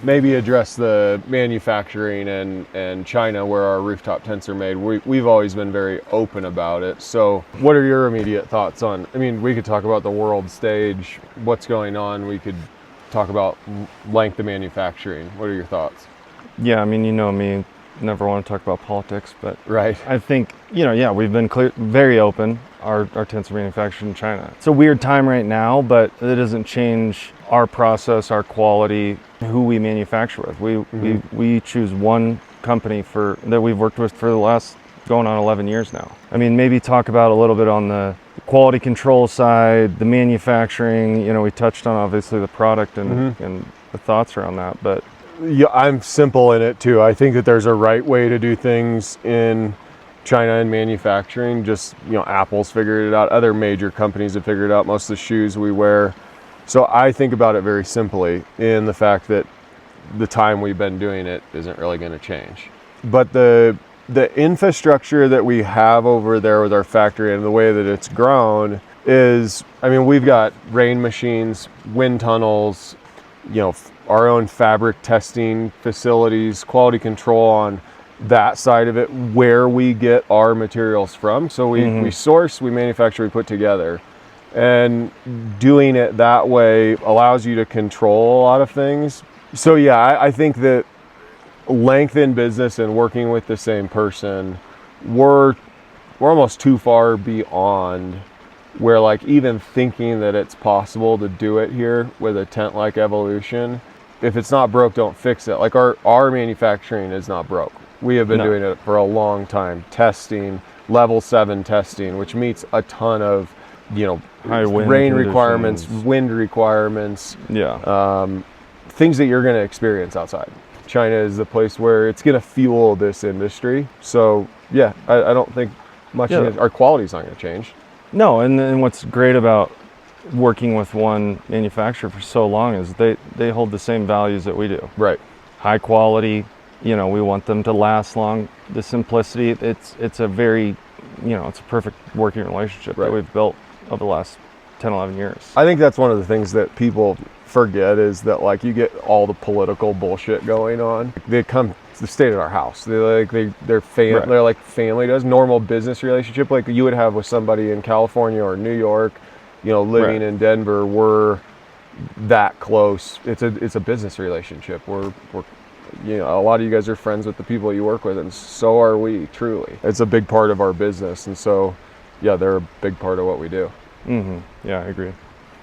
maybe address the manufacturing and China where our rooftop tents are made. We've always been very open about it. So what are your immediate thoughts on, I mean, we could talk about the world stage, what's going on. We could talk about length of manufacturing. What are your thoughts? Yeah, I mean, you know me, never want to talk about politics, but right. I think, we've been very open. Our tents are manufactured in China. It's a weird time right now, but it doesn't change our process, our quality, who we manufacture with. We choose one company that we've worked with for the last going on 11 years now. I mean, maybe talk about a little bit on the quality control side, the manufacturing. We touched on obviously the product and the thoughts around that, but yeah, I'm simple in it too. I think that there's a right way to do things in China and manufacturing. Just, Apple's figured it out. Other major companies have figured it out. Most of the shoes we wear. So I think about it very simply in the fact that the time we've been doing it isn't really going to change. But the infrastructure that we have over there with our factory and the way that it's grown is, I mean, we've got rain machines, wind tunnels, our own fabric testing facilities, quality control on that side of it, where we get our materials from. So we source, we manufacture, we put together. And doing it that way allows you to control a lot of things. So yeah, I think that length in business and working with the same person, we're almost too far beyond where like even thinking that it's possible to do it here with a tent like Evolution. If it's not broke, don't fix it. Like our manufacturing is not broke. We have been doing it for a long time. Testing, level 7 testing, which meets a ton of, high wind rain requirements, wind requirements, things that you're going to experience outside. China is the place where it's going to fuel this industry. So yeah, I don't think much our quality is not going to change. No, and what's great about working with one manufacturer for so long is they hold the same values that we do. Right. High quality, we want them to last long. The simplicity, it's a very, it's a perfect working relationship that we've built over the last 10, 11 years. I think that's one of the things that people forget is that like you get all the political bullshit going on. They come to stay at our house. They're like family does. Normal business relationship like you would have with somebody in California or New York, living in Denver. We're that close. It's a business relationship. We're a lot of you guys are friends with the people you work with, and so are we, truly. It's a big part of our business, and so yeah, they're a big part of what we do. Yeah, I agree.